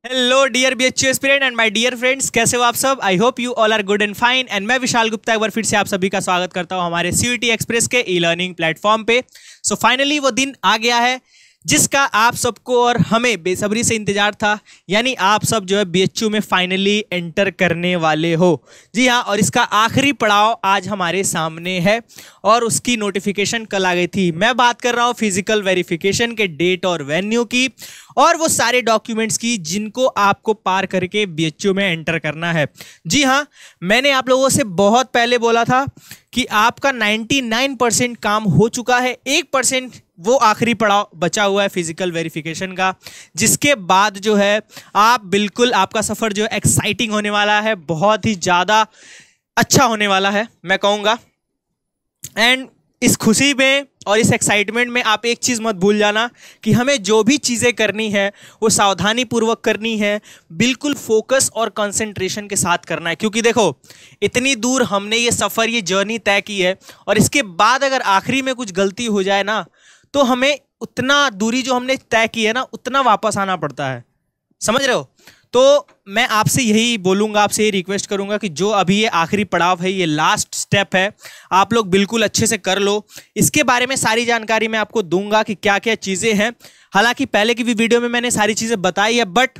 Hello dear BHU aspirant and my dear friends, कैसे हो आप सब। I hope you all are good and fine. And मैं विशाल गुप्ता एक बार फिर से आप सभी का स्वागत करता हूं हमारे सीयूईटी एक्सप्रेस के ई लर्निंग प्लेटफॉर्म पे। सो फाइनली वो दिन आ गया है जिसका आप सबको और हमें बेसब्री से इंतजार था, यानी आप सब जो है बीएचयू में फाइनली एंटर करने वाले हो। जी हाँ, और इसका आखिरी पड़ाव आज हमारे सामने है और उसकी नोटिफिकेशन कल आ गई थी। मैं बात कर रहा हूँ फिजिकल वेरिफिकेशन के डेट और वेन्यू की और वो सारे डॉक्यूमेंट्स की जिनको आपको पार करके बीएचयू में एंटर करना है। जी हाँ, मैंने आप लोगों से बहुत पहले बोला था कि आपका 99% काम हो चुका है, 1% वो आखिरी पड़ाव बचा हुआ है फिजिकल वेरिफिकेशन का, जिसके बाद जो है आप बिल्कुल आपका सफ़र जो है एक्साइटिंग होने वाला है, बहुत ही ज़्यादा अच्छा होने वाला है मैं कहूँगा। एंड इस खुशी में और इस एक्साइटमेंट में आप एक चीज़ मत भूल जाना कि हमें जो भी चीज़ें करनी है वो सावधानी पूर्वक करनी है, बिल्कुल फोकस और कंसंट्रेशन के साथ करना है। क्योंकि देखो, इतनी दूर हमने ये सफ़र, ये जर्नी तय की है और इसके बाद अगर आखिरी में कुछ गलती हो जाए ना, तो हमें उतना दूरी जो हमने तय की है ना, उतना वापस आना पड़ता है। समझ रहे हो? तो मैं आपसे यही बोलूँगा, आपसे यही रिक्वेस्ट करूँगा कि जो अभी ये आखिरी पड़ाव है, ये लास्ट स्टेप है, आप लोग बिल्कुल अच्छे से कर लो। इसके बारे में सारी जानकारी मैं आपको दूंगा कि क्या क्या चीज़ें हैं। हालांकि पहले की भी वीडियो में मैंने सारी चीज़ें बताई है, बट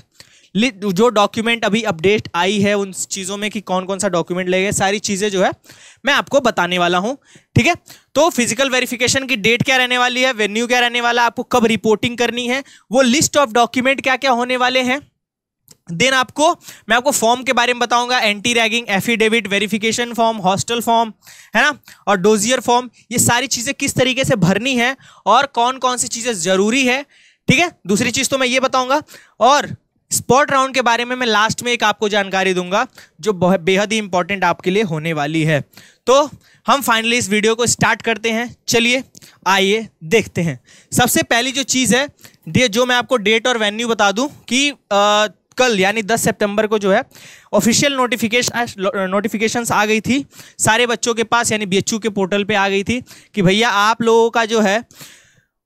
जो डॉक्यूमेंट अभी अपडेट आई है उन चीज़ों में कि कौन कौन सा डॉक्यूमेंट लगेगा, सारी चीज़ें जो है मैं आपको बताने वाला हूँ। ठीक है, तो फिजिकल वेरिफिकेशन की डेट क्या रहने वाली है, वेन्यू क्या रहने वाला है, आपको कब रिपोर्टिंग करनी है, वो लिस्ट ऑफ डॉक्यूमेंट क्या क्या होने वाले हैं। देन मैं आपको फॉर्म के बारे में बताऊंगा, anti ragging affidavit, verification form, hostel form, है ना, और डोजियर फॉर्म। ये सारी चीज़ें किस तरीके से भरनी है और कौन कौन सी चीज़ें ज़रूरी है। ठीक है, दूसरी चीज़ तो मैं ये बताऊंगा, और स्पॉट राउंड के बारे में मैं लास्ट में एक आपको जानकारी दूंगा जो बहुत बेहद ही इंपॉर्टेंट आपके लिए होने वाली है। तो हम फाइनली इस वीडियो को स्टार्ट करते हैं। चलिए आइए देखते हैं। सबसे पहली जो चीज़ है, जो मैं आपको डेट और वेन्यू बता दूं कि कल यानी 10 सितंबर को जो है ऑफिशियल नोटिफिकेशंस आ गई थी सारे बच्चों के पास, यानी बीएचयू के पोर्टल पे आ गई थी कि भैया आप लोगों का जो है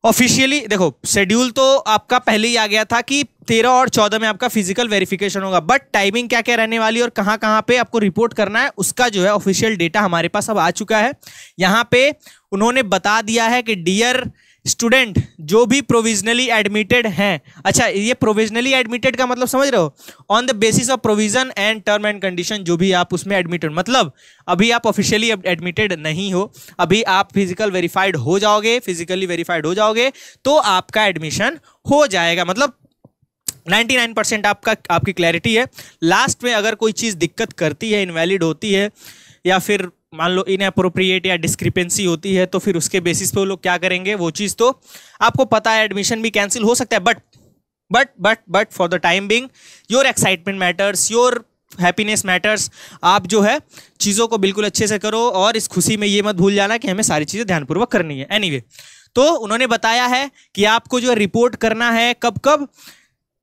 ऑफिशियली, देखो शेड्यूल तो आपका पहले ही आ गया था कि 13 और 14 में आपका फिजिकल वेरिफिकेशन होगा, बट टाइमिंग क्या क्या रहने वाली और कहाँ कहाँ पे आपको रिपोर्ट करना है उसका जो है ऑफिशियल डेटा हमारे पास अब आ चुका है। यहाँ पे उन्होंने बता दिया है कि डियर स्टूडेंट जो भी प्रोविजनली एडमिटेड हैं, अच्छा ये प्रोविजनली एडमिटेड का मतलब समझ रहे हो, on the basis of provision and term and condition, जो भी आप उसमें एडमिटेड, मतलब अभी आप ऑफिशियली एडमिटेड नहीं हो, अभी आप फिजिकली वेरीफाइड हो जाओगे तो आपका एडमिशन हो जाएगा। मतलब 99% आपकी क्लैरिटी है। लास्ट में अगर कोई चीज़ दिक्कत करती है, इनवैलिड होती है या फिर मान लो इनएप्रोप्रिएट या डिस्क्रिपेंसी होती है, तो फिर उसके बेसिस पे वो लोग क्या करेंगे, वो चीज़ तो आपको पता है, एडमिशन भी कैंसिल हो सकता है। But for the time being your excitement matters, your happiness matters. आप जो है चीज़ों को बिल्कुल अच्छे से करो और इस खुशी में ये मत भूल जाना कि हमें सारी चीज़ें ध्यानपूर्वक करनी है। एनीवे, तो उन्होंने बताया है कि आपको जो है रिपोर्ट करना है कब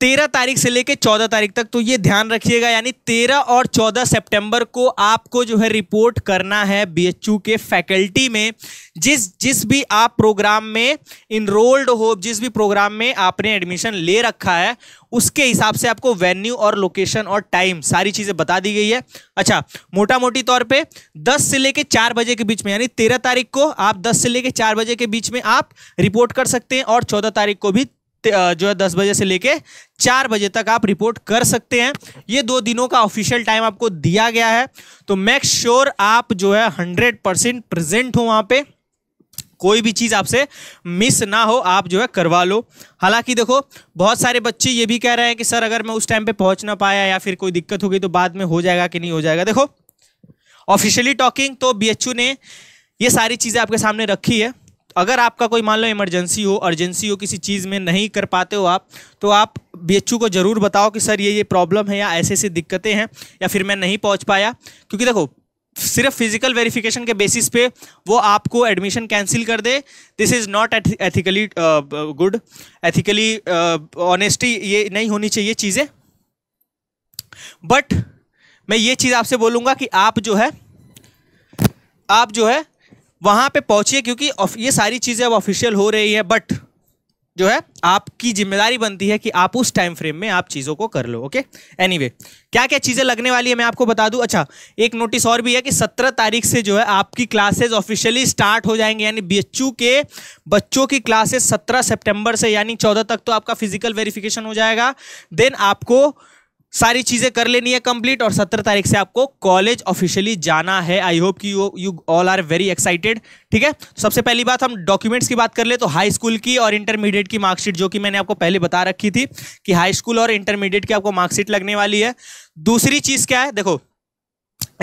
13 तारीख से लेकर 14 तारीख तक, तो ये ध्यान रखिएगा, यानी 13 और 14 सितंबर को आपको जो है रिपोर्ट करना है बीएचयू के फैकल्टी में। जिस भी आप प्रोग्राम में इनरोल्ड हो, जिस भी प्रोग्राम में आपने एडमिशन ले रखा है, उसके हिसाब से आपको वेन्यू और लोकेशन और टाइम सारी चीज़ें बता दी गई है। अच्छा, मोटा मोटी तौर पे 10 से लेकर 4 बजे के बीच में, यानी 13 तारीख को आप 10 से लेकर 4 बजे के बीच में आप रिपोर्ट कर सकते हैं और 14 तारीख को भी जो है 10 बजे से लेके 4 बजे तक आप रिपोर्ट कर सकते हैं। ये 2 दिनों का ऑफिशियल टाइम आपको दिया गया है, तो मेक श्योर आप जो है 100% प्रेजेंट हो वहां पे, कोई भी चीज़ आपसे मिस ना हो, आप जो है करवा लो। हालांकि देखो, बहुत सारे बच्चे ये भी कह रहे हैं कि सर अगर मैं उस टाइम पे पहुंच ना पाया या फिर कोई दिक्कत हो गई तो बाद में हो जाएगा कि नहीं हो जाएगा। देखो, ऑफिशियली टॉकिंग तो बीएचयू ने ये सारी चीज़ें आपके सामने रखी है। अगर आपका कोई मान लो इमरजेंसी हो, अर्जेंसी हो, किसी चीज़ में नहीं कर पाते हो आप, तो आप बीएचयू को ज़रूर बताओ कि सर ये प्रॉब्लम है या ऐसे दिक्कतें हैं या फिर मैं नहीं पहुंच पाया। क्योंकि देखो, सिर्फ फिजिकल वेरिफिकेशन के बेसिस पे वो आपको एडमिशन कैंसिल कर दे, this is not ethically good, ethically honesty ये नहीं होनी चाहिए चीज़ें। बट मैं ये चीज़ आपसे बोलूँगा कि आप जो है वहाँ पे पहुँचिए, क्योंकि ये सारी चीज़ें अब ऑफिशियल हो रही है। बट जो है आपकी जिम्मेदारी बनती है कि आप उस टाइम फ्रेम में आप चीज़ों को कर लो। ओके, एनीवे क्या क्या चीज़ें लगने वाली है मैं आपको बता दूं। अच्छा, एक नोटिस और भी है कि 17 तारीख से जो है आपकी क्लासेस ऑफिशियली स्टार्ट हो जाएंगे, यानी बीएचयू के बच्चों की क्लासेस 17 सितंबर से यानी 14 तक तो आपका फिजिकल वेरिफिकेशन हो जाएगा। देन आपको सारी चीजें कर लेनी है कंप्लीट, और 17 तारीख से आपको कॉलेज ऑफिशियली जाना है। आई होप कि you all are very excited. ठीक है, सबसे पहली बात हम डॉक्यूमेंट्स की बात कर ले तो हाई स्कूल की और इंटरमीडिएट की मार्कशीट, जो कि मैंने आपको पहले बता रखी थी कि हाई स्कूल और इंटरमीडिएट की आपको मार्कशीट लगने वाली है। दूसरी चीज क्या है, देखो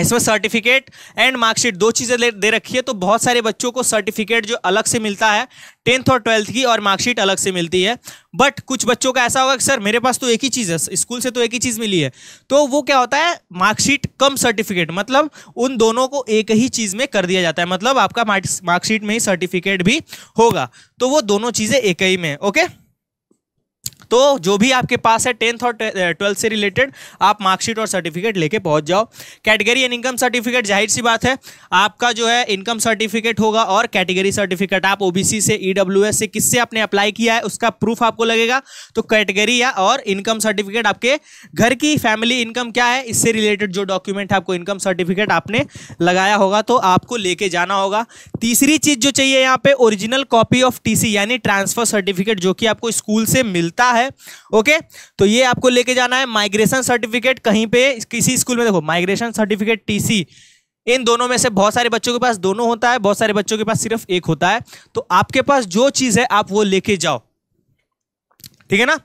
इसमें सर्टिफिकेट एंड मार्कशीट दो चीजें दे रखी है। तो बहुत सारे बच्चों को सर्टिफिकेट जो अलग से मिलता है 10th और 12th की, और मार्कशीट अलग से मिलती है। बट कुछ बच्चों का ऐसा होगा कि सर मेरे पास तो एक ही चीज़ है, स्कूल से तो एक ही चीज़ मिली है, तो वो क्या होता है मार्कशीट कम सर्टिफिकेट, मतलब उन दोनों को एक ही चीज़ में कर दिया जाता है, मतलब आपका मार्कशीट में ही सर्टिफिकेट भी होगा, तो वो दोनों चीज़ें एक ही में। ओके, तो जो भी आपके पास है 10th और 12th से रिलेटेड आप मार्कशीट और सर्टिफिकेट लेके पहुंच जाओ। कैटेगरी एंड इनकम सर्टिफिकेट, जाहिर सी बात है आपका जो है इनकम सर्टिफिकेट होगा, और कैटेगरी सर्टिफिकेट आप ओबीसी से, ईडब्ल्यूएस से, किससे आपने अप्लाई किया है उसका प्रूफ आपको लगेगा। तो कैटेगरी या और इनकम सर्टिफिकेट आपके घर की फैमिली इनकम क्या है इससे रिलेटेड जो डॉक्यूमेंट आपको इनकम सर्टिफिकेट आपने लगाया होगा तो आपको लेके जाना होगा। तीसरी चीज जो चाहिए यहाँ पे ओरिजिनल कॉपी ऑफ टीसी यानी ट्रांसफर सर्टिफिकेट, जो कि आपको स्कूल से मिलता है। ओके, तो ये आपको लेके जाना है। माइग्रेशन सर्टिफिकेट, कहीं पे किसी स्कूल में देखो माइग्रेशन सर्टिफिकेट, टीसी, इन दोनों में से बहुत सारे बच्चों के पास दोनों होता है, बहुत सारे बच्चों के पास सिर्फ एक होता है। तो आपके पास जो चीज है आप वो लेके जाओ, ठीक है ना,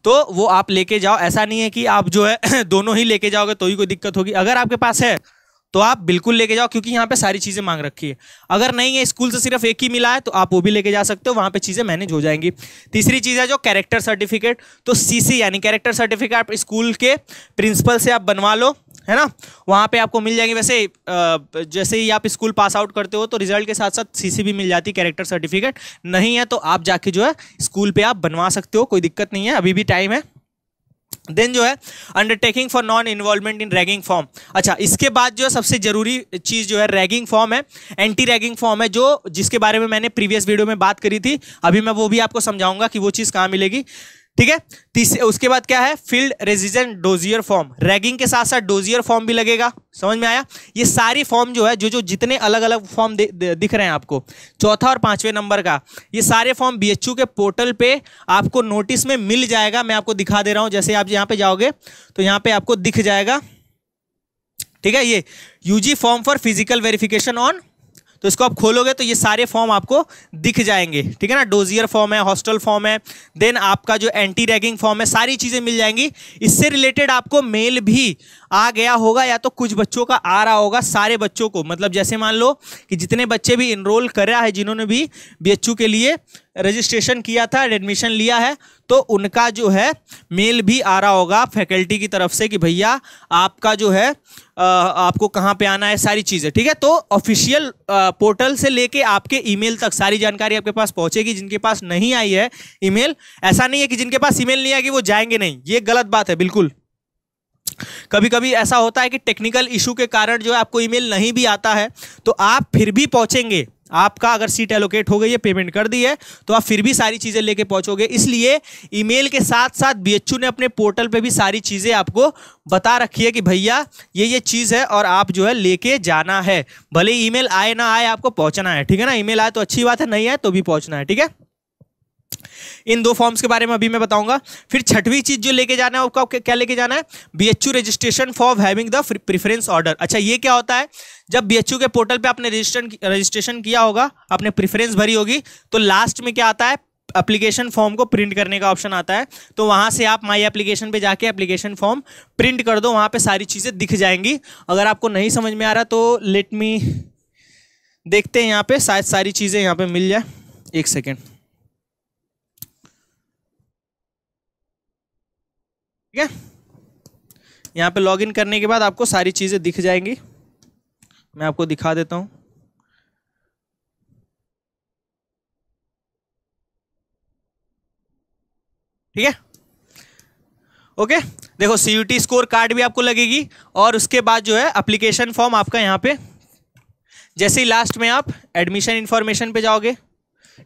तो वो आप लेके जाओ। ऐसा नहीं है कि आप जो है दोनों ही लेके जाओगे तो ही कोई दिक्कत होगी। अगर आपके पास है तो आप बिल्कुल लेके जाओ, क्योंकि यहाँ पे सारी चीजें मांग रखी है। अगर नहीं है, स्कूल से सिर्फ एक ही मिला है, तो आप वो भी लेके जा सकते हो, वहां पे चीजें मैनेज हो जाएंगी। तीसरी चीज है जो कैरेक्टर सर्टिफिकेट, तो सीसी यानी कैरेक्टर सर्टिफिकेट आप स्कूल के प्रिंसिपल से आप बनवा लो, है ना, वहां पे आपको मिल जाएंगे। वैसे जैसे ही आप स्कूल पास आउट करते हो तो रिजल्ट के साथ साथ सीसी भी मिल जाती है, कैरेक्टर सर्टिफिकेट नहीं है तो आप जाके जो है स्कूल पे आप बनवा सकते हो, कोई दिक्कत नहीं है, अभी भी टाइम है। देन जो है undertaking for non involvement in ragging form. अच्छा, इसके बाद जो है सबसे जरूरी चीज जो है रैगिंग फॉर्म है, एंटी रैगिंग फॉर्म है, जो जिसके बारे में मैंने प्रीवियस वीडियो में बात करी थी, अभी मैं वो भी आपको समझाऊंगा कि वो चीज कहाँ मिलेगी। ठीक है, उसके बाद क्या है field resident dossier form, ragging के साथ साथ डोजियर फॉर्म भी लगेगा। समझ में आया? ये सारी फॉर्म जो है जो जितने अलग अलग फॉर्म दिख रहे हैं आपको, चौथा और 5वें नंबर का, ये सारे फॉर्म बीएचयू के पोर्टल पे आपको नोटिस में मिल जाएगा। मैं आपको दिखा दे रहा हूं, जैसे आप यहाँ पे जाओगे तो यहाँ पे आपको दिख जाएगा, ठीक है, ये UG form for physical verification on, तो इसको आप खोलोगे तो ये सारे फॉर्म आपको दिख जाएंगे, ठीक है ना। डोजियर फॉर्म है, हॉस्टल फॉर्म है, देन आपका जो एंटी रैगिंग फॉर्म है, सारी चीजें मिल जाएंगी। इससे रिलेटेड आपको मेल भी आ गया होगा या तो कुछ बच्चों का आ रहा होगा, सारे बच्चों को, मतलब जैसे मान लो कि जितने बच्चे भी इनरोल करा है, जिन्होंने भी बीएचयू के लिए रजिस्ट्रेशन किया था, एडमिशन लिया है, तो उनका जो है मेल भी आ रहा होगा फैकल्टी की तरफ से कि भैया आपका जो है आपको कहाँ पे आना है, सारी चीज़ें, ठीक है। तो ऑफिशियल पोर्टल से लेके आपके ईमेल तक सारी जानकारी आपके पास पहुंचेगी। जिनके पास नहीं आई है ईमेल, ऐसा नहीं है कि जिनके पास ईमेल नहीं आएगी वो जाएंगे नहीं, ये गलत बात है बिल्कुल। कभी कभी ऐसा होता है कि टेक्निकल इशू के कारण जो है आपको ईमेल नहीं भी आता है, तो आप फिर भी पहुंचेंगे। आपका अगर सीट एलोकेट हो गई है, पेमेंट कर दी है, तो आप फिर भी सारी चीजें लेके पहुंचोगे। इसलिए ईमेल के साथ साथ बीएचयू ने अपने पोर्टल पे भी सारी चीजें आपको बता रखी है कि भैया ये चीज है और आप जो है लेके जाना है। भले ईमेल आए ना आए, आपको पहुंचना है, ठीक है ना। ईमेल आए तो अच्छी बात है, नहीं आए तो भी पहुंचना है, ठीक है। इन दो फॉर्म्स के बारे में अभी मैं बताऊंगा। फिर छठवीं चीज जो लेके जाना है, उसका क्या लेके जाना है, BHU registration for having the preference order. अच्छा, ये क्या होता है, जब बीएचयू के पोर्टल पे आपने रजिस्ट्रेशन किया होगा, आपने प्रेफरेंस भरी होगी, तो लास्ट में क्या आता है, एप्लीकेशन फॉर्म को प्रिंट करने का ऑप्शन आता है। तो वहां से आप माई एप्लीकेशन पे जाके एप्लीकेशन फॉर्म प्रिंट कर दो, वहां पे सारी चीजें दिख जाएंगी। अगर आपको नहीं समझ में आ रहा तो लेट मी देखते हैं, यहाँ पे शायद सारी चीजें यहाँ पे मिल जाए, एक सेकेंड, ठीक है। यहाँ पे लॉगिन करने के बाद आपको सारी चीजें दिख जाएंगी, मैं आपको दिखा देता हूं। ठीक है, ओके। देखो सीयूटी स्कोर कार्ड भी आपको लगेगी, और उसके बाद जो है एप्लीकेशन फॉर्म आपका यहाँ पे, जैसे ही लास्ट में आप एडमिशन इंफॉर्मेशन पे जाओगे,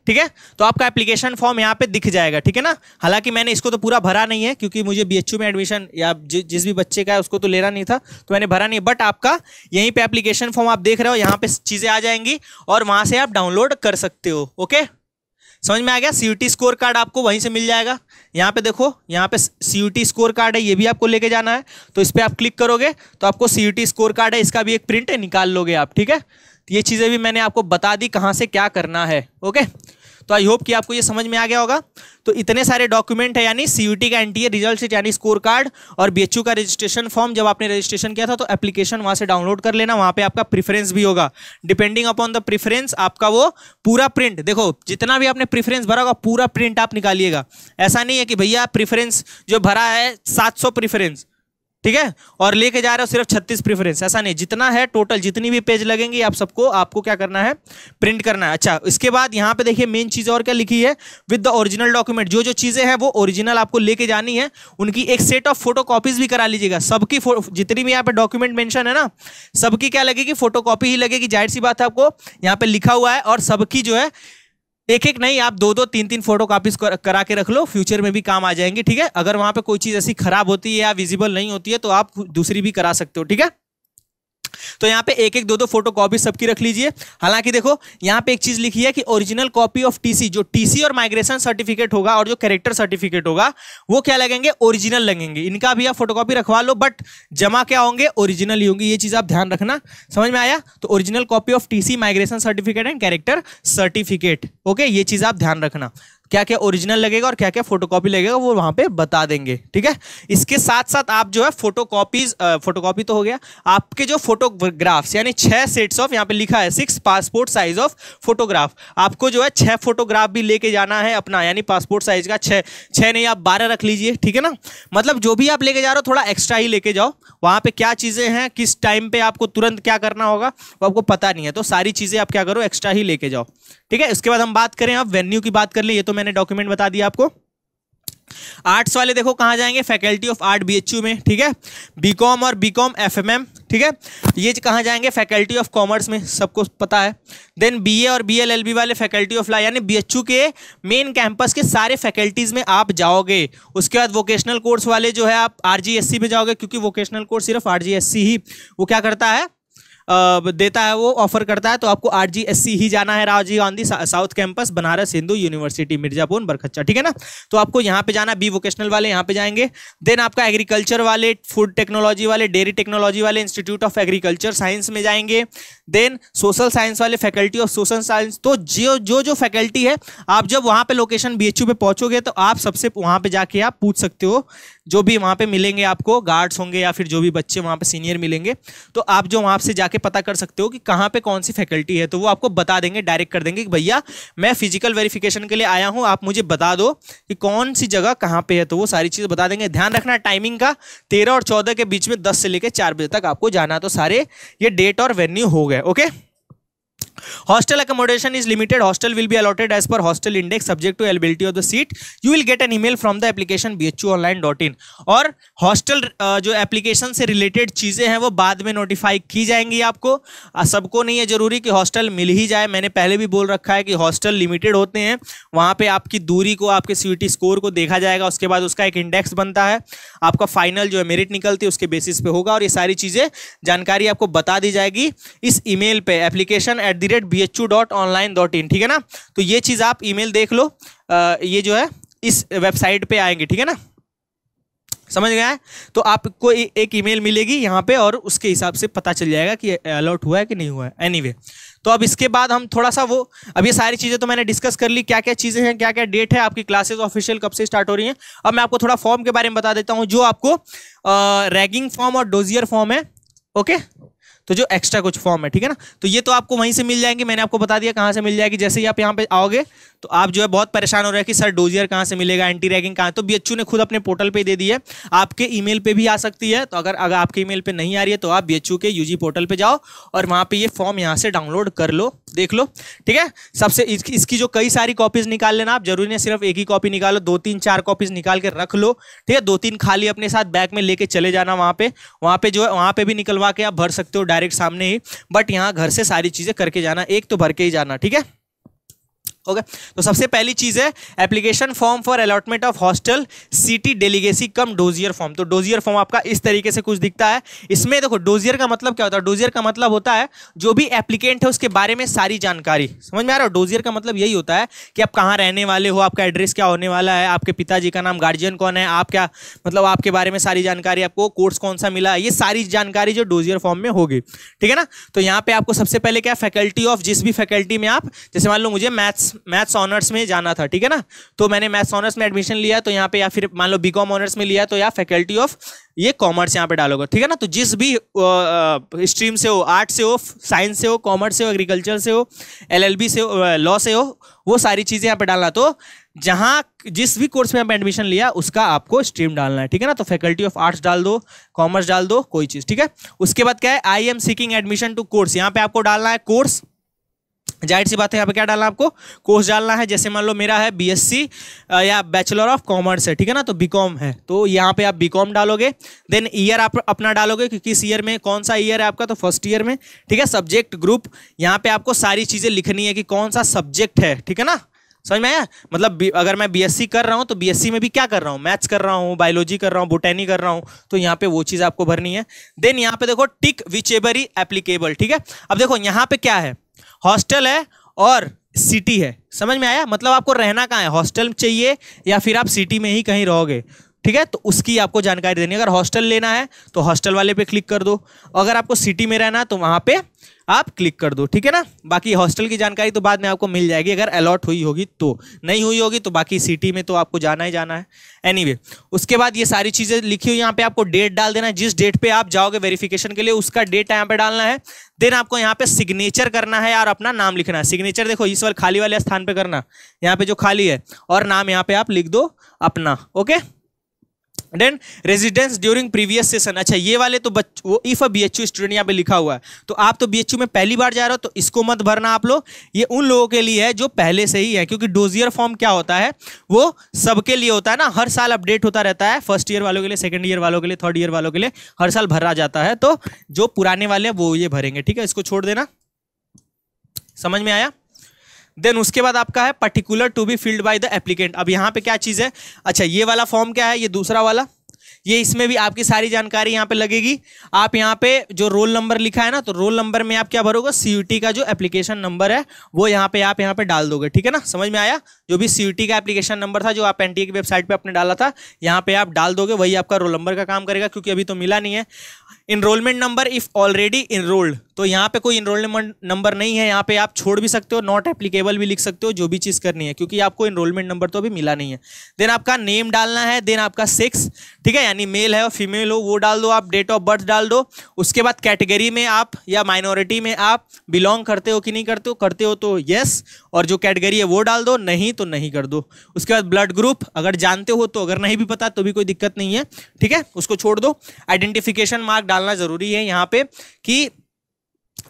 ठीक है। तो आपका एप्लीकेशन फॉर्म यहाँ पे दिख जाएगा, ठीक है ना। हालांकि मैंने इसको तो पूरा भरा नहीं है क्योंकि मुझे बीएचयू में एडमिशन या जिस भी बच्चे का है उसको तो लेना नहीं था, तो मैंने भरा नहीं। बट आपका यहीं पे एप्लीकेशन फॉर्म आप देख रहे हो, यहाँ पे चीजें आ जाएंगी और वहां से आप डाउनलोड कर सकते हो। ओके, समझ में आ गया। सीयूटी स्कोर कार्ड आपको वहीं से मिल जाएगा। यहाँ पे देखो, यहाँ पे सीयूटी स्कोर कार्ड है, ये भी आपको लेके जाना है। तो इस पर आप क्लिक करोगे तो आपको सीयूटी स्कोर कार्ड है, इसका भी एक प्रिंट है, निकाल लोगे आप, ठीक है। ये चीज़ें भी मैंने आपको बता दी कहाँ से क्या करना है। ओके, तो आई होप कि आपको ये समझ में आ गया होगा। तो इतने सारे डॉक्यूमेंट है, यानी सीयूटी का एनटीए रिजल्ट शीट यानी स्कोर कार्ड और बीएचयू का रजिस्ट्रेशन फॉर्म। जब आपने रजिस्ट्रेशन किया था तो एप्लीकेशन वहां से डाउनलोड कर लेना, वहां पे आपका प्रेफरेंस भी होगा। डिपेंडिंग अपॉन द प्रेफरेंस आपका वो पूरा प्रिंट, देखो जितना भी आपने प्रेफरेंस भरा होगा पूरा प्रिंट आप निकालिएगा। ऐसा नहीं है कि भैया प्रेफरेंस जो भरा है 700 प्रेफरेंस, ठीक है, और लेके जा रहे हो सिर्फ 36 प्रेफरेंस, ऐसा नहीं। जितना है टोटल, जितनी भी पेज लगेंगी आप सबको आपको क्या करना है, प्रिंट करना है। अच्छा, इसके बाद यहाँ पे देखिए मेन चीज और क्या लिखी है, विद द ओरिजिनल डॉक्यूमेंट। जो जो चीजें हैं वो ओरिजिनल आपको लेके जानी है, उनकी एक सेट ऑफ फोटो कॉपीज भी करा लीजिएगा। सबकी जितनी भी यहाँ पे डॉक्यूमेंट मेंशन है ना, सबकी क्या लगेगी, फोटो कॉपी ही लगेगी। जाहिर सी बात है, आपको यहाँ पे लिखा हुआ है। और सबकी जो है एक एक नहीं, आप दो दो तीन तीन फोटो कॉपीज करा के रख लो, फ्यूचर में भी काम आ जाएंगे, ठीक है। अगर वहां पे कोई चीज ऐसी खराब होती है या विजिबल नहीं होती है तो आप दूसरी भी करा सकते हो, ठीक है। तो यहाँ पे एक एक दो दो फोटो कॉपी सबकी रख लीजिए। हालांकि देखो यहाँ पे एक चीज लिखी है कि ओरिजिनल कॉपी ऑफ टीसी, जो टीसी और माइग्रेशन सर्टिफिकेट होगा और जो कैरेक्टर सर्टिफिकेट होगा वो क्या लगेंगे, ओरिजिनल लगेंगे। इनका भी आप फोटोकॉपी रखवा लो, बट जमा क्या होंगे, ओरिजिनल ही होंगे। ये चीज आप ध्यान रखना, समझ में आया। तो original copy of TC, migration certificate and character certificate, okay, ये चीज आप ध्यान रखना। क्या क्या ओरिजिनल लगेगा और क्या क्या फोटोकॉपी लगेगा वो वहां पे बता देंगे, ठीक है। इसके साथ साथ आप जो है फोटोकॉपी तो हो गया, आपके जो फोटोग्राफ्स यानी 6 सेट्स ऑफ, यहाँ पे लिखा है 6 पासपोर्ट साइज ऑफ फोटोग्राफ, आपको जो है 6 फोटोग्राफ भी लेके जाना है अपना, यानी पासपोर्ट साइज का 6 नहीं आप 12 रख लीजिए, ठीक है ना। मतलब जो भी आप लेके जा रहे हो थोड़ा एक्स्ट्रा ही लेके जाओ। वहां पे क्या चीजें हैं, किस टाइम पे आपको तुरंत क्या करना होगा वो आपको पता नहीं है, तो सारी चीजें आप क्या करो, एक्स्ट्रा ही लेके जाओ, ठीक है। उसके बाद हम बात करें, अब वेन्यू की बात कर ले। ये तो मैंने डॉक्यूमेंट बता दिया आपको। आर्ट्स वाले देखो कहां जाएंगे, फैकल्टी ऑफ आर्ट बीएचयू में, ठीक है। बीकॉम और बीकॉम एफएमएम, ठीक है, ये कहां जाएंगे, फैकल्टी ऑफ कॉमर्स में, सबको पता है। देन बीए और बीएलएलबी वाले फैकल्टी ऑफ लॉ, यानी बीएचयू के मेन कैंपस के सारे फैकल्टीज में आप जाओगे। उसके बाद वोकेशनल कोर्स वाले जो है आप आरजीएससी में जाओगे, क्योंकि वोकेशनल कोर्स सिर्फ आरजीएससी ही वो क्या करता है, देता है, वो ऑफर करता है। तो आपको आरजीएससी ही जाना है, Rajiv Gandhi south campus, Banaras Hindu university, Mirzapur Barkachha, ठीक है ना। तो आपको यहाँ पे जाना, बी वोकेशनल वाले यहाँ पे जाएंगे। देन आपका एग्रीकल्चर वाले, फूड टेक्नोलॉजी वाले, डेयरी टेक्नोलॉजी वाले इंस्टीट्यूट ऑफ एग्रीकल्चर साइंस में जाएंगे। देन सोशल साइंस वाले फैकल्टी ऑफ सोशल साइंस। तो जो फैकल्टी है, आप जब वहाँ पे लोकेशन बीएचयू पे पहुंचोगे तो आप सबसे वहाँ पे जाके आप पूछ सकते हो, जो भी वहाँ पे मिलेंगे आपको गार्ड्स होंगे या फिर जो भी बच्चे वहाँ पे सीनियर मिलेंगे, तो आप जो वहाँ से जाके पता कर सकते हो कि कहाँ पे कौन सी फैकल्टी है। तो वो आपको बता देंगे, डायरेक्ट कर देंगे कि भैया मैं फिजिकल वेरिफिकेशन के लिए आया हूँ, आप मुझे बता दो कि कौन सी जगह कहाँ पे है। तो वो सारी चीज़ बता देंगे। ध्यान रखना टाइमिंग का, 13 और 14 के बीच में 10 से लेकर 4 बजे तक आपको जाना। तो सारे ये डेट और वेन्यू हो गए, okay. Hostel accommodation is limited. Hostel will be allotted as per hostel index subject to availability of the seat. You will get an email from the application bhuonline.in. और हॉस्टल जो application से related चीज़ें हैं वो बाद में notify की जाएंगी आपको। सबको नहीं है जरूरी कि हॉस्टल मिल ही जाए। मैंने पहले भी बोल रखा है कि हॉस्टल लिमिटेड होते हैं, वहाँ पे आपकी दूरी को, आपके सीयूटी स्कोर को देखा जाएगा, उसके बाद उसका एक इंडेक्स बनता है, आपका फाइनल जो है मेरिट निकलती है उसके बेसिस पे होगा। और ये सारी चीज़ें जानकारी आपको बता दी जाएगी इस ईमेल पे, application@bhu.online.in, ठीक है ना। तो ये चीज़ आप ईमेल देख लो, ये जो है इस वेबसाइट पे आएंगे, ठीक है ना, समझ गया है। तो आपको एक ईमेल मिलेगी यहाँ पे और उसके हिसाब से पता चल जाएगा कि अलॉट हुआ है कि नहीं हुआ है। एनीवे, तो अब इसके बाद हम थोड़ा सा वो, अब ये सारी चीज़ें तो मैंने डिस्कस कर ली, क्या क्या चीज़ें हैं, क्या क्या डेट है, आपकी क्लासेस ऑफिशियल कब से स्टार्ट हो रही हैं। अब मैं आपको थोड़ा फॉर्म के बारे में बता देता हूँ, जो आपको रैगिंग फॉर्म और डोजियर फॉर्म है, ओके। तो जो एक्स्ट्रा कुछ फॉर्म है, ठीक है ना, तो ये तो आपको वहीं से मिल जाएंगे। मैंने आपको बता दिया कहाँ से मिल जाएगी। जैसे ही आप यहाँ पे आओगे तो आप जो है बहुत परेशान हो रहे हैं कि सर डोजियर कहाँ से मिलेगा, एंटी रैगिंग कहाँ है। तो बीएचयू ने खुद अपने पोर्टल पे दे दी है, आपके ईमेल पे भी आ सकती है। तो अगर आपके ईमेल पे नहीं आ रही है तो आप बीएचयू के यूजी पोर्टल पे जाओ और वहाँ पे ये फॉर्म यहाँ से डाउनलोड कर लो, देख लो, ठीक है। सबसे इसकी जो कई सारी कॉपीज निकाल लेना आप, जरूरी नहीं सिर्फ एक ही कॉपी निकालो, 2 3 4 कॉपीज निकाल के रख लो, ठीक है। 2 3 खाली अपने साथ बैग में लेके चले जाना वहाँ पे जो है वहाँ पे भी निकलवा के आप भर सकते हो डायरेक्ट सामने ही, बट यहाँ घर से सारी चीजें करके जाना, एक तो भर के ही जाना, ठीक है। ओके तो सबसे पहली चीज है application form for allotment of hostel city delegacy cum dossier form. तो डोजियर फॉर्म आपका इस तरीके से कुछ दिखता है। इसमें देखो डोजियर का मतलब क्या होता है, डोजियर का मतलब होता है जो भी एप्लीकेंट है उसके बारे में सारी जानकारी। समझ में आ रहा है? डोजियर का मतलब यही होता है कि आप कहाँ रहने वाले हो, आपका एड्रेस क्या होने वाला है, आपके पिताजी का नाम, गार्जियन कौन है, आप क्या मतलब आपके बारे में सारी जानकारी, आपको कोर्स कौन सा मिला, ये सारी जानकारी जो डोजियर फॉर्म में होगी। ठीक है ना। तो यहाँ पे आपको सबसे पहले क्या फैकल्टी ऑफ, जिस भी फैकल्टी में आप, जैसे मान लो मुझे मैथ्स ऑनर्स में जाना था, ठीक है ना, तो मैंने मैथ्स ऑनर्स में एडमिशन लिया, तो यहाँ पे, या फिर मान लो बीकॉम ऑनर्स में लिया तो या फैकल्टी ऑफ ये कॉमर्स यहाँ पे डालोगे। ठीक है ना। तो जिस भी स्ट्रीम से हो, आर्ट से हो, साइंस से हो, कॉमर्स से हो, एग्रीकल्चर से हो, एलएलबी से हो, लॉ से हो, वो सारी चीजें यहाँ पे डालना। तो जहां जिस भी कोर्स में आप एडमिशन लिया उसका आपको स्ट्रीम डालना है। ठीक है ना। तो फैकल्टी ऑफ आर्ट्स डाल दो, कॉमर्स डाल दो, कोई चीज। ठीक है। उसके बाद क्या है, I am seeking admission to course, यहाँ पे आपको डालना है कोर्स। जाहिर सी बात है यहाँ पे क्या डालना है आपको, कोर्स डालना है। जैसे मान लो मेरा है बीएससी या बैचलर ऑफ कॉमर्स है, ठीक है ना, तो बीकॉम है, तो यहाँ पे आप बीकॉम डालोगे। देन ईयर आप अपना डालोगे कि किस ईयर में, कौन सा ईयर है आपका, तो फर्स्ट ईयर में। ठीक है। सब्जेक्ट ग्रुप, यहाँ पे आपको सारी चीजें लिखनी है कि कौन सा सब्जेक्ट है। ठीक है ना। समझ में आया? मतलब अगर मैं बीएससी कर रहा हूँ तो बीएससी में भी क्या कर रहा हूँ, मैथ्स कर रहा हूँ, बायोलॉजी कर रहा हूँ, बोटैनी कर रहा हूँ, तो यहाँ पे वो चीज़ आपको भरनी है। देन यहाँ पे देखो टिक विचेवर एप्लीकेबल। ठीक है। अब देखो यहाँ पे क्या है, हॉस्टल है और सिटी है। समझ में आया? मतलब आपको रहना कहाँ है, हॉस्टल चाहिए या फिर आप सिटी में ही कहीं रहोगे। ठीक है। तो उसकी आपको जानकारी देनी है। अगर हॉस्टल लेना है तो हॉस्टल वाले पे क्लिक कर दो, अगर आपको सिटी में रहना है तो वहाँ पे आप क्लिक कर दो। ठीक है ना। बाकी हॉस्टल की जानकारी तो बाद में आपको मिल जाएगी, अगर अलॉट हुई होगी तो, नहीं हुई होगी तो बाकी सिटी में तो आपको जाना ही जाना है। एनीवे, उसके बाद ये सारी चीज़ें लिखी हुई, यहाँ पे आपको डेट डाल देना है, जिस डेट पे आप जाओगे वेरिफिकेशन के लिए उसका डेट यहाँ पे डालना है। देन आपको यहाँ पे सिग्नेचर करना है और अपना नाम लिखना है। सिग्नेचर देखो इस वाले खाली वाले स्थान पे करना, यहाँ पे जो खाली है, और नाम यहाँ पे आप लिख दो अपना। Okay. Then residence during previous session, अच्छा ये वाले तो वो इफ अ बीएचयू स्टूडेंट यहाँ पे लिखा हुआ है, तो आप तो बीएचयू में पहली बार जा रहे हो तो इसको मत भरना आप लोग, ये उन लोगों के लिए है जो पहले से ही है, क्योंकि डोजियर फॉर्म क्या होता है वो सबके लिए होता है ना, हर साल अपडेट होता रहता है, फर्स्ट ईयर वालों के लिए, सेकंड ईयर वालों के लिए, थर्ड ईयर वालों के लिए हर साल भरा जाता है। तो जो पुराने वाले हैं वो ये भरेंगे। ठीक है, इसको छोड़ देना। समझ में आया? देन उसके बाद आपका है particular to be filled by the applicant. अब यहाँ पे क्या चीज़ है, अच्छा ये वाला फॉर्म क्या है, ये दूसरा वाला, ये इसमें भी आपकी सारी जानकारी यहाँ पे लगेगी। आप यहाँ पे जो रोल नंबर लिखा है ना, तो रोल नंबर में आप क्या भरोगे, सीयूटी का जो एप्लीकेशन नंबर है वो यहाँ पे आप यहाँ पे डाल दोगे। ठीक है ना। समझ में आया? जो भी सीयूटी का एप्लीकेशन नंबर था जो आप एनटीए की वेबसाइट पे अपने डाला था, यहाँ पे आप डाल दोगे, वही आपका रोल नंबर का काम करेगा, क्योंकि अभी तो मिला नहीं है। Enrolment number if already enrolled, तो यहाँ पे कोई इनरोलमेंट नंबर नहीं है, यहाँ पे आप छोड़ भी सकते हो, नॉट एप्लीकेबल भी लिख सकते हो, जो भी चीज़ करनी है, क्योंकि आपको इनरोलमेंट नंबर तो अभी मिला नहीं है। देन आपका नेम डालना है, देन आपका सेक्स, ठीक है, यानी मेल है और फीमेल हो वो डाल दो आप, डेट ऑफ बर्थ डाल दो। उसके बाद कैटेगरी में आप या माइनॉरिटी में आप बिलोंग करते हो कि नहीं करते हो तो यस, और जो कैटेगरी है वो डाल दो, नहीं तो नहीं कर दो। उसके बाद ब्लड ग्रुप अगर जानते हो तो, अगर नहीं भी पता तो भी कोई दिक्कत नहीं है। ठीक है, उसको छोड़ दो। आइडेंटिफिकेशन मार्क डालना जरूरी है यहाँ पे कि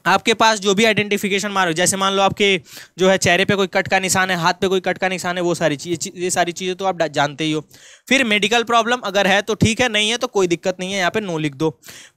आपके पास जो भी आइडेंटिफिकेशन मार्क, जैसे मान लो आपके जो है चेहरे पे कोई कट का निशान है, हाथ पे कोई कट का निशान है, वो सारी चीज़, ये सारी चीज़ें तो आप जानते ही हो। फिर मेडिकल प्रॉब्लम अगर है तो ठीक है, नहीं है तो कोई दिक्कत नहीं है, यहाँ पे नो लिख दो।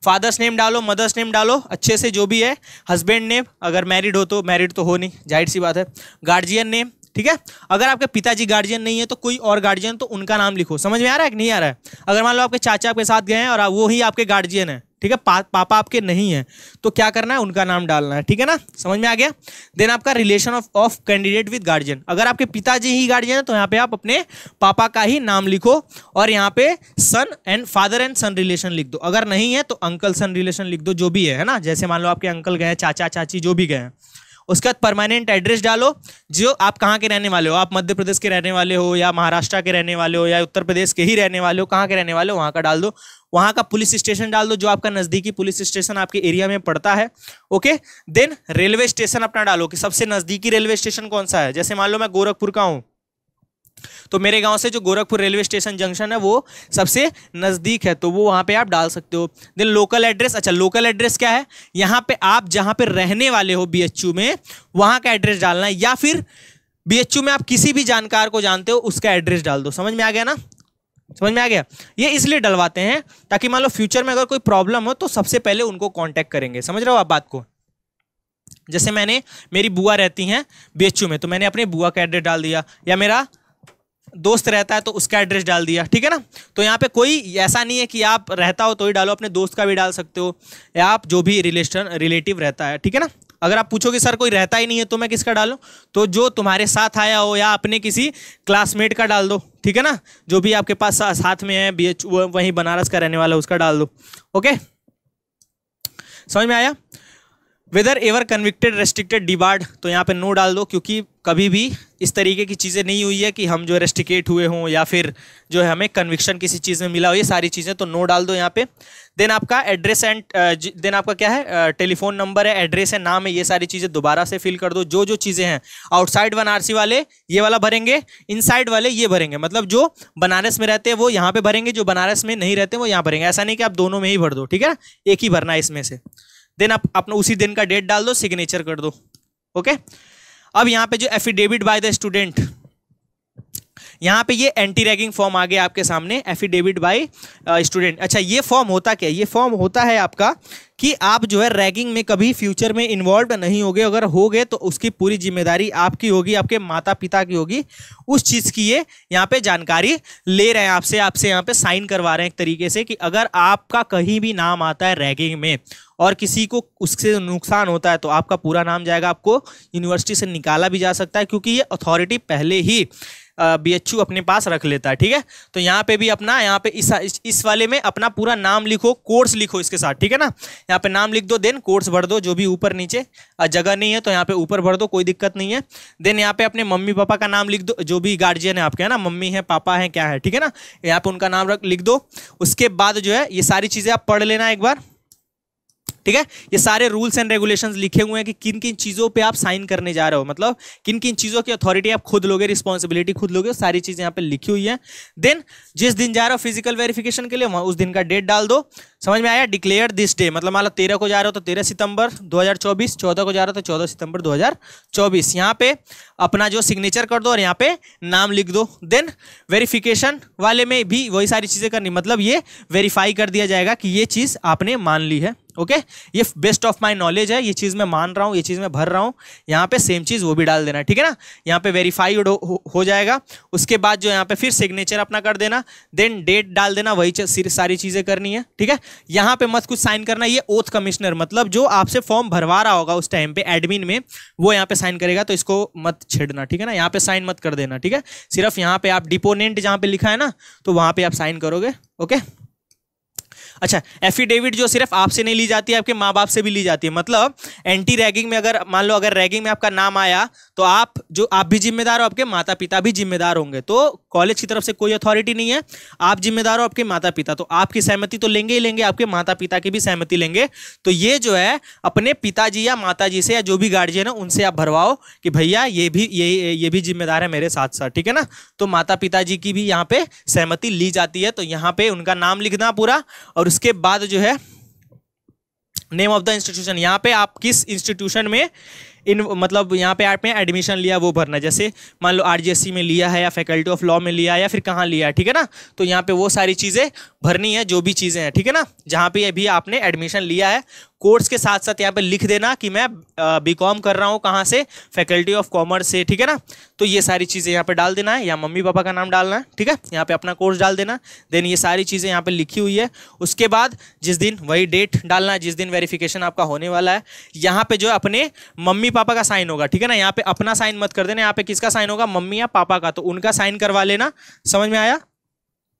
फादर्स नेम डालो, मदर्स नेम डालो अच्छे से, जो भी है। हस्बैंड नेम, अगर मैरिड हो तो, मैरिड तो हो नहीं, जाहिर सी बात है। गार्जियन नेम, ठीक है, अगर आपके पिताजी गार्जियन नहीं है तो कोई और गार्जियन, तो उनका नाम लिखो। समझ में आ रहा है कि नहीं आ रहा है? अगर मान लो आपके चाचा आपके साथ गए हैं और वो ही आपके गार्जियन है, ठीक है, पापा आपके नहीं है, तो क्या करना है, उनका नाम डालना है। ठीक है ना, समझ में आ गया? देन आपका relation of candidate with guardian, अगर आपके पिताजी ही गार्जियन है तो यहाँ पे आप अपने पापा का ही नाम लिखो, और यहाँ पे son and father and son relation लिख दो। अगर नहीं है तो अंकल सन रिलेशन लिख दो, जो भी है ना, जैसे मान लो आपके अंकल गए, चाचा चाची जो भी गए हैं। उसके बाद परमानेंट एड्रेस डालो, जो आप कहाँ के रहने वाले हो, आप मध्य प्रदेश के रहने वाले हो या महाराष्ट्र के रहने वाले हो या उत्तर प्रदेश के ही रहने वाले हो, कहाँ के रहने वाले हो वहाँ का डाल दो। वहाँ का पुलिस स्टेशन डाल दो, जो आपका नज़दीकी पुलिस स्टेशन आपके एरिया में पड़ता है। ओके। देन रेलवे स्टेशन अपना डालो कि सबसे नज़दीकी रेलवे स्टेशन कौन सा है। जैसे मान लो मैं गोरखपुर का हूँ तो मेरे गांव से जो गोरखपुर रेलवे स्टेशन जंक्शन है वो सबसे नज़दीक है, तो वो वहाँ पे आप डाल सकते हो। देन लोकल एड्रेस, अच्छा लोकल एड्रेस क्या है, यहाँ पे आप जहाँ पे रहने वाले हो बीएचयू में वहाँ का एड्रेस डालना है, या फिर बीएचयू में आप किसी भी जानकार को जानते हो उसका एड्रेस डाल दो। समझ में आ गया ना? समझ में आ गया? ये इसलिए डलवाते हैं ताकि मान लो फ्यूचर में अगर कोई प्रॉब्लम हो तो सबसे पहले उनको कॉन्टैक्ट करेंगे। समझ रहे हो आप बात को? जैसे मेरी बुआ रहती हैं बीएचयू में, तो मैंने अपने बुआ का एड्रेस डाल दिया, या मेरा दोस्त रहता है तो उसका एड्रेस डाल दिया, ठीक है ना। तो यहाँ पे कोई ऐसा नहीं है कि आप रहता हो तो ही डालो, अपने दोस्त का भी डाल सकते हो, या आप जो भी रिलेटिव रहता है, ठीक है ना। अगर आप पूछोगे सर कोई रहता ही नहीं है तो मैं किसका डालूं, तो जो तुम्हारे साथ आया हो या अपने किसी क्लासमेट का डाल दो, ठीक है ना। जो भी आपके पास साथ में है बीएचयू, वहीं बनारस का रहने वाला, उसका डाल दो। ओके, समझ में आया। Whether ever convicted restricted debarred, तो यहाँ पे नो डाल दो, क्योंकि कभी भी इस तरीके की चीज़ें नहीं हुई है कि हम जो रेस्ट्रिकेट हुए हों या फिर जो है हमें कन्विक्शन किसी चीज़ में मिला हो, ये सारी चीज़ें, तो नो डाल दो यहाँ पे। देन आपका एड्रेस एंड देन आपका क्या है, टेलीफोन नंबर है, एड्रेस है, नाम है, ये सारी चीज़ें दोबारा से फिल कर दो। जो चीज़ें हैं आउटसाइड बनारसी वाले ये वाला भरेंगे, इनसाइड वाले ये भरेंगे, मतलब जो बनारस में रहते हैं वो यहाँ पे भरेंगे, जो बनारस में नहीं रहते वो यहाँ भरेंगे। ऐसा नहीं कि आप दोनों में ही भर दो, ठीक है ना, एक ही भरना है इसमें से। देन आप अपना उसी दिन का डेट डाल दो, सिग्नेचर कर दो। ओके, अब यहाँ पे जो एफिडेविट बाय द स्टूडेंट, यहाँ पे ये एंटी रैगिंग फॉर्म आ गया आपके सामने, एफिडेविट बाय स्टूडेंट। अच्छा, ये फॉर्म होता क्या है, ये फॉर्म होता है आपका कि आप जो है रैगिंग में कभी फ्यूचर में इन्वॉल्व नहीं होगे, अगर हो गए तो उसकी पूरी जिम्मेदारी आपकी होगी, आपके माता पिता की होगी, उस चीज़ की ये यहाँ पे जानकारी ले रहे हैं आपसे यहाँ पे साइन करवा रहे हैं एक तरीके से, कि अगर आपका कहीं भी नाम आता है रैगिंग में और किसी को उससे नुकसान होता है तो आपका पूरा नाम जाएगा, आपको यूनिवर्सिटी से निकाला भी जा सकता है, क्योंकि ये अथॉरिटी पहले ही बीएचयू अपने पास रख लेता है, ठीक है। तो यहाँ पे भी अपना, यहाँ पे इस वाले में अपना पूरा नाम लिखो, कोर्स लिखो इसके साथ, ठीक है ना। यहाँ पे नाम लिख दो, देन कोर्स भर दो, जो भी ऊपर नीचे जगह नहीं है तो यहाँ पे ऊपर भर दो, कोई दिक्कत नहीं है। देन यहाँ पे अपने मम्मी पापा का नाम लिख दो, जो भी गार्जियन है आपके, है ना, मम्मी है पापा है क्या है, ठीक है ना, यहाँ पे उनका नाम लिख दो। उसके बाद जो है ये सारी चीज़ें आप पढ़ लेना एक बार, ठीक है। ये सारे रूल्स एंड रेगुलेशंस लिखे हुए हैं कि किन किन चीज़ों पे आप साइन करने जा रहे हो, मतलब किन किन चीज़ों की अथॉरिटी आप खुद लोगे, रिस्पॉन्सिबिलिटी खुद लोगे, सारी चीज़ें यहाँ पे लिखी हुई है। देन जिस दिन जा रहे हो फिजिकल वेरिफिकेशन के लिए, वहाँ उस दिन का डेट डाल दो। समझ में आया। डिक्लेयर दिस डे, मतलब मान लो 13 को जा रहे हो तो 13 सितंबर 2024, 14 को जा रहे हो तो 14 सितंबर 2024। यहाँ पे अपना जो सिग्नेचर कर दो और यहाँ पे नाम लिख दो। देन वेरिफिकेशन वाले में भी वही सारी चीज़ें करनी, मतलब ये वेरीफाई कर दिया जाएगा कि ये चीज़ आपने मान ली है। ओके, ये बेस्ट ऑफ माई नॉलेज है, ये चीज़ मैं मान रहा हूँ, ये चीज़ मैं भर रहा हूँ, यहाँ पे सेम चीज़ वो भी डाल देना, ठीक है ना। यहाँ पे वेरीफाइड हो जाएगा। उसके बाद जो यहाँ पे फिर सिग्नेचर अपना कर देना, देन डेट डाल देना, वही सारी चीज़ें करनी है, ठीक है। यहाँ पे मत कुछ साइन करना, ये ओथ कमिश्नर, मतलब जो आपसे फॉर्म भरवा रहा होगा उस टाइम पे एडमिन में, वो यहाँ पे साइन करेगा, तो इसको मत छेड़ना, ठीक है ना। यहाँ पे साइन मत कर देना, ठीक है। सिर्फ यहाँ पे आप डिपोनेंट जहाँ पे लिखा है ना, तो वहाँ पे आप साइन करोगे। ओके, अच्छा, एफिडेविट जो सिर्फ आपसे नहीं ली जाती है, आपके माँ बाप से भी ली जाती है। मतलब एंटी रैगिंग में अगर मान लो अगर रैगिंग में आपका नाम आया तो आप भी जिम्मेदार हो, आपके माता पिता भी जिम्मेदार होंगे। तो कॉलेज की तरफ से कोई अथॉरिटी नहीं है, आप जिम्मेदार हो, आपके माता पिता, तो आपकी सहमति तो लेंगे ही लेंगे, आपके माता पिता की भी सहमति लेंगे। तो ये जो है अपने पिताजी या माताजी से या जो भी गार्जियन है उनसे आप भरवाओ कि भैया ये भी जिम्मेदार है मेरे साथ साथ, ठीक है ना। तो माता पिताजी की भी यहाँ पे सहमति ली जाती है। तो यहाँ पे उनका नाम लिखना पूरा, और उसके बाद जो है नेम ऑफ द इंस्टीट्यूशन, यहाँ पे आप किस इंस्टीट्यूशन में मतलब यहाँ पे आपने एडमिशन लिया वो भरना। जैसे मान लो आरजीएससी में लिया है या फैकल्टी ऑफ लॉ में लिया है या फिर कहाँ लिया है, ठीक है ना। तो यहाँ पे वो सारी चीज़ें भरनी है, जो भी चीज़ें हैं, ठीक है ना, जहाँ पे भी आपने एडमिशन लिया है। कोर्स के साथ साथ यहाँ पे लिख देना कि मैं बीकॉम कर रहा हूँ, कहाँ से, फैकल्टी ऑफ कॉमर्स से, ठीक है ना। तो ये सारी चीज़ें यहाँ पे डाल देना है, या मम्मी पापा का नाम डालना है, ठीक है। यहाँ पे अपना कोर्स डाल देना। देन ये सारी चीज़ें यहाँ पे लिखी हुई है। उसके बाद जिस दिन, वही डेट डालना है जिस दिन वेरिफिकेशन आपका होने वाला है। यहाँ पे जो अपने मम्मी पापा का साइन होगा, ठीक है ना। यहाँ पे अपना साइन मत कर देना, यहाँ पे किसका साइन होगा, मम्मी या पापा का, तो उनका साइन करवा लेना। समझ में आया।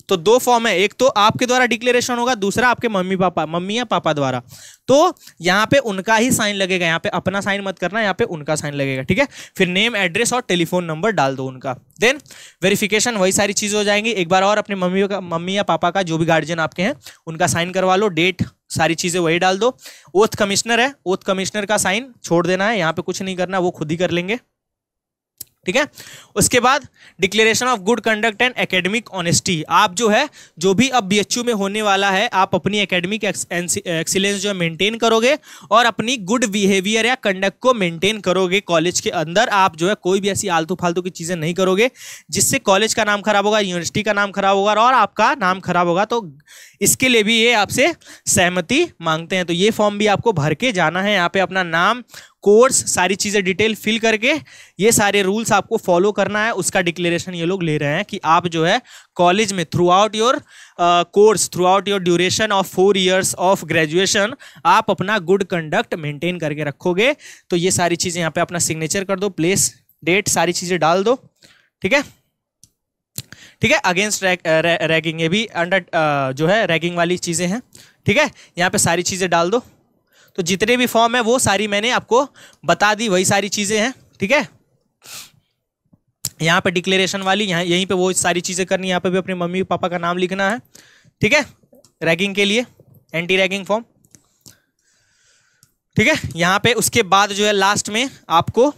तो दो फॉर्म है, एक तो आपके द्वारा डिक्लेरेशन होगा, दूसरा आपके मम्मी या पापा द्वारा। तो यहाँ पे उनका ही साइन लगेगा, यहाँ पे अपना साइन मत करना, यहाँ पे उनका साइन लगेगा, ठीक है। फिर नेम, एड्रेस और टेलीफोन नंबर डाल दो उनका। देन वेरिफिकेशन वही सारी चीज़ें हो जाएंगी। एक बार और अपने मम्मी या पापा का, जो भी गार्जियन आपके हैं, उनका साइन करवा लो। डेट, सारी चीज़ें वही डाल दो। ओथ कमिश्नर है, ओथ कमिश्नर का साइन छोड़ देना है, यहाँ पे कुछ नहीं करना, वो खुद ही कर लेंगे, ठीक है। उसके बाद declaration of good conduct and academic honesty. आप जो है, जो भी अब बीएचयू में होने वाला है, आप अपनी एकेडमिक एक्सीलेंस जो है मेंटेन करोगे और अपनी गुड बिहेवियर या कंडक्ट को मेंटेन करोगे। कॉलेज के अंदर आप जो है कोई भी ऐसी आलतू फालतू की चीज़ें नहीं करोगे जिससे कॉलेज का नाम खराब होगा, यूनिवर्सिटी का नाम खराब होगा और आपका नाम खराब होगा। तो इसके लिए भी ये आपसे सहमति मांगते हैं। तो ये फॉर्म भी आपको भर के जाना है। यहाँ पे अपना नाम, कोर्स, सारी चीज़ें डिटेल फिल करके ये सारे रूल्स आपको फॉलो करना है। उसका डिक्लेरेशन ये लोग ले रहे हैं कि आप जो है कॉलेज में through out your course, through out your duration of 4 years of graduation आप अपना गुड कंडक्ट मेंटेन करके रखोगे। तो ये सारी चीज़ें यहाँ पे अपना सिग्नेचर कर दो, प्लेस, डेट, सारी चीज़ें डाल दो। ठीक है, ठीक है। अगेंस्ट रैगिंग, ये भी अंडर जो है रैगिंग वाली चीज़ें हैं। ठीक है, यहाँ पे सारी चीज़ें डाल दो। तो जितने भी फॉर्म है वो सारी मैंने आपको बता दी, वही सारी चीज़ें हैं। ठीक है, यहाँ पे डिक्लेरेशन वाली, यहाँ यहीं पे वो सारी चीज़ें करनी है। यहाँ पे भी अपने मम्मी पापा का नाम लिखना है। ठीक है, रैगिंग के लिए एंटी रैगिंग फॉर्म। ठीक है, यहाँ पे उसके बाद जो है लास्ट में आपको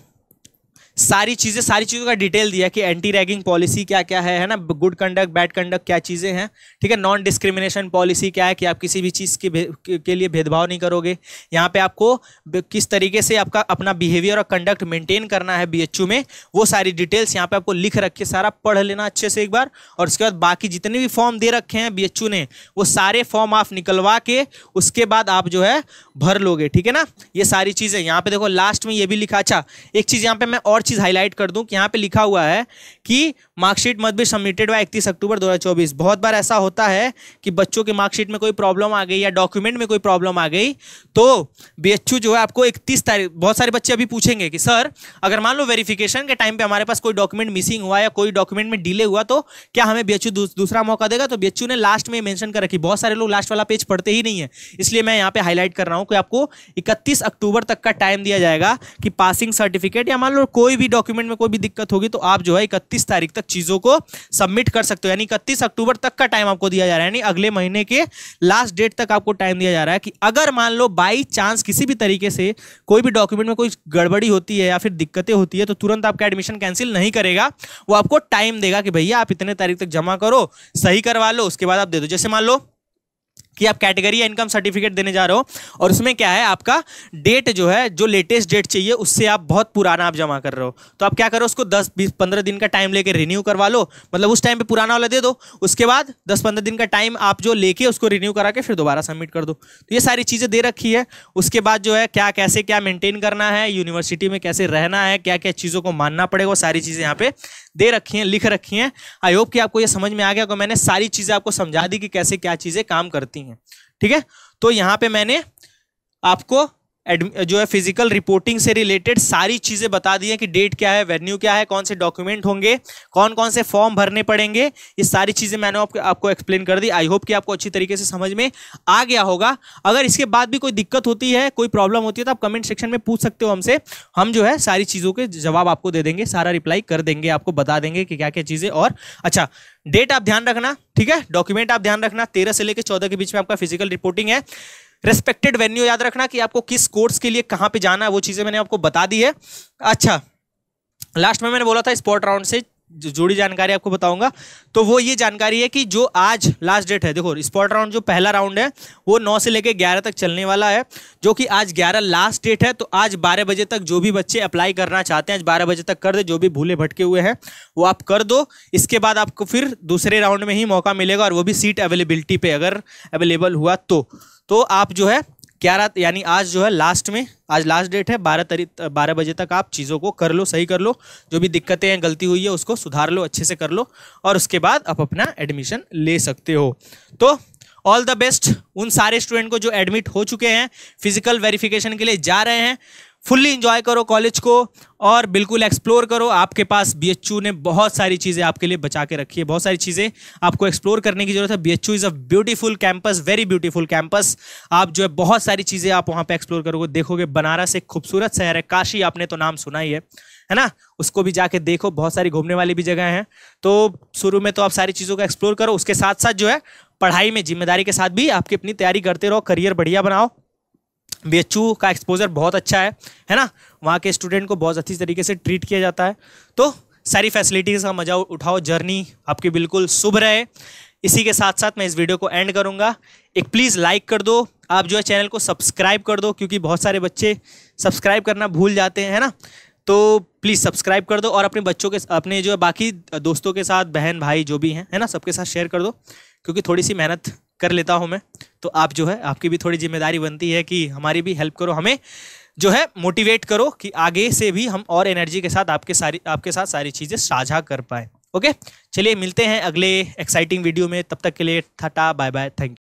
सारी चीज़ों का डिटेल दिया कि एंटी रैगिंग पॉलिसी क्या क्या है ना, गुड कंडक्ट, बैड कंडक्ट क्या चीज़ें हैं। ठीक है, नॉन डिस्क्रिमिनेशन पॉलिसी क्या है कि आप किसी भी चीज़ के लिए भेदभाव नहीं करोगे। यहाँ पे आपको किस तरीके से आपका अपना बिहेवियर और कंडक्ट मेंटेन करना है बीएचयू में, वो सारी डिटेल्स यहाँ पे आपको लिख रखे, सारा पढ़ लेना अच्छे से एक बार। और उसके बाद बाकी जितने भी फॉर्म दे रखे हैं बीएचयू ने, वो सारे फॉर्म आप निकलवा के उसके बाद आप जो है भर लोगे। ठीक है ना, ये सारी चीज़ें यहाँ पे देखो लास्ट में ये भी लिखा। अच्छा, एक चीज़ यहाँ पे मैं और चीज़ हाईलाइट कर दूं कि यहाँ पे लिखा हुआ है कि marksheet must be submitted by 31 अक्टूबर 2024। बहुत बार ऐसा होता है कि बच्चों के मार्कशीट में कोई प्रॉब्लम आ गई या डॉक्यूमेंट में कोई प्रॉब्लम आ गई, तो बीएचयू जो है आपको 31 तारीख, बहुत सारे बच्चे अभी पूछेंगे कि सर अगर मान लो वेरिफिकेशन के टाइम पे हमारे पास कोई डॉक्यूमेंट मिसिंग हुआ या कोई डॉक्यूमेंट में डिले हुआ तो क्या हमें बीएचयू दूसरा मौका देगा? तो बीएचयू ने लास्ट में मेंशन कर रखी। बहुत सारे लोग लास्ट वाला पेज पढ़ते ही नहीं है, इसलिए मैं यहाँ पे हाईलाइट कर रहा हूँ कि आपको 31 अक्टूबर तक का टाइम दिया जाएगा कि पासिंग सर्टिफिकेट या मान लो कोई भी डॉक्यूमेंट में कोई भी दिक्कत होगी तो आप जो है 31 तारीख तक चीजों को सबमिट कर सकते हो। यानी 31 अक्टूबर तक का टाइम आपको दिया जा रहा है, यानी अगले महीने के लास्ट डेट तक आपको टाइम दिया जा रहा है कि अगर मान लो बाई चांस किसी भी तरीके से कोई भी डॉक्यूमेंट में कोई गड़बड़ी होती है या फिर दिक्कतें होती है तो तुरंत आपका एडमिशन कैंसिल नहीं करेगा। वो आपको टाइम देगा कि भैया आप इतने तारीख तक जमा करो, सही करवा लो, उसके बाद आप दे दो। जैसे मान लो कि आप कैटेगरी या इनकम सर्टिफिकेट देने जा रहे हो और उसमें क्या है आपका डेट जो है, जो लेटेस्ट डेट चाहिए उससे आप बहुत पुराना आप जमा कर रहे हो, तो आप क्या करो उसको 10-20-15 दिन का टाइम लेके रिन्यू करवा लो। मतलब उस टाइम पे पुराना वाला दे दो, उसके बाद 10-15 दिन का टाइम आप जो लेके उसको रिन्यू करा के फिर दोबारा सबमिट कर दो। तो ये सारी चीज़ें दे रखी है। उसके बाद जो है क्या कैसे क्या मेंटेन करना है, यूनिवर्सिटी में कैसे रहना है, क्या क्या चीज़ों को मानना पड़ेगा, वो सारी चीज़ें यहाँ पे दे रखी हैं, लिख रखी हैं। आई होप कि आपको ये समझ में आ गया, मैंने सारी चीज़ें आपको समझा दी कि कैसे क्या चीज़ें काम करती हैं। ठीक है, तो यहाँ पे मैंने आपको जो है फिजिकल रिपोर्टिंग से रिलेटेड सारी चीजें बता दी है कि डेट क्या है, वेन्यू क्या है, कौन से डॉक्यूमेंट होंगे, कौन कौन से फॉर्म भरने पड़ेंगे, ये सारी चीजें मैंने आपको एक्सप्लेन कर दी। आई होप कि आपको अच्छी तरीके से समझ में आ गया होगा। अगर इसके बाद भी कोई दिक्कत होती है, कोई प्रॉब्लम होती है तो आप कमेंट सेक्शन में पूछ सकते हो हमसे, हम जो है सारी चीजों के जवाब आपको दे देंगे, सारा रिप्लाई कर देंगे, आपको बता देंगे कि क्या क्या चीजें। और अच्छा, डेट आप ध्यान रखना, ठीक है, डॉक्यूमेंट आप ध्यान रखना, 13 से लेकर 14 के बीच में आपका फिजिकल रिपोर्टिंग है। रेस्पेक्टेड वेन्यू याद रखना कि आपको किस कोर्स के लिए कहां पे जाना है, वो चीजें मैंने आपको बता दी है। अच्छा, लास्ट में मैंने बोला था स्पॉट राउंड से जुड़ी जानकारी आपको बताऊंगा, तो वो ये जानकारी है कि जो आज लास्ट डेट है, देखो स्पॉट राउंड जो पहला राउंड है वो 9 से लेकर 11 तक चलने वाला है, जो कि आज 11 लास्ट डेट है। तो आज 12 बजे तक जो भी बच्चे अप्लाई करना चाहते हैं आज 12 बजे तक कर दे, जो भी भूले भटके हुए हैं वो आप कर दो। इसके बाद आपको फिर दूसरे राउंड में ही मौका मिलेगा, और वो भी सीट अवेलेबिलिटी पे अगर अवेलेबल हुआ तो आप जो है 11 यानी आज जो है लास्ट में, आज लास्ट डेट है, 12 बजे तक आप चीज़ों को कर लो, सही कर लो, जो भी दिक्कतें हैं, गलती हुई है उसको सुधार लो, अच्छे से कर लो, और उसके बाद आप अपना एडमिशन ले सकते हो। तो ऑल द बेस्ट उन सारे स्टूडेंट को जो एडमिट हो चुके हैं, फिजिकल वेरिफिकेशन के लिए जा रहे हैं। फुल्ली इंजॉय करो कॉलेज को और बिल्कुल एक्सप्लोर करो। आपके पास बीएचयू ने बहुत सारी चीज़ें आपके लिए बचा के रखी है, बहुत सारी चीज़ें आपको एक्सप्लोर करने की जरूरत है। BHU is a beautiful campus, very beautiful campus. आप जो है बहुत सारी चीज़ें आप वहाँ पे एक्सप्लोर करोगे, देखोगे। बनारस एक खूबसूरत शहर है, काशी आपने तो नाम सुना ही है ना, उसको भी जाके देखो, बहुत सारी घूमने वाली भी जगह हैं। तो शुरू में तो आप सारी चीज़ों को एक्सप्लोर करो, उसके साथ साथ जो है पढ़ाई में जिम्मेदारी के साथ भी आपकी अपनी तैयारी करते रहो, करियर बढ़िया बनाओ। बीएचयू का एक्सपोजर बहुत अच्छा है ना, वहाँ के स्टूडेंट को बहुत अच्छी तरीके से ट्रीट किया जाता है। तो सारी फैसिलिटीज़ का मजा उठाओ, जर्नी आपकी बिल्कुल शुभ रहे। इसी के साथ साथ मैं इस वीडियो को एंड करूँगा। एक प्लीज़ लाइक कर दो, आप जो है चैनल को सब्सक्राइब कर दो, क्योंकि बहुत सारे बच्चे सब्सक्राइब करना भूल जाते हैं, है ना। तो प्लीज़ सब्सक्राइब कर दो और अपने बच्चों के, अपने जो बाकी दोस्तों के साथ, बहन भाई जो भी हैं, है ना, सबके साथ शेयर कर दो, क्योंकि थोड़ी सी मेहनत कर लेता हूँ मैं, तो आप जो है आपकी भी थोड़ी जिम्मेदारी बनती है कि हमारी भी हेल्प करो, हमें जो है मोटिवेट करो कि आगे से भी हम और एनर्जी के साथ आपके साथ सारी चीज़ें साझा कर पाए। ओके, चलिए मिलते हैं अगले एक्साइटिंग वीडियो में, तब तक के लिए tata bye bye, thank you.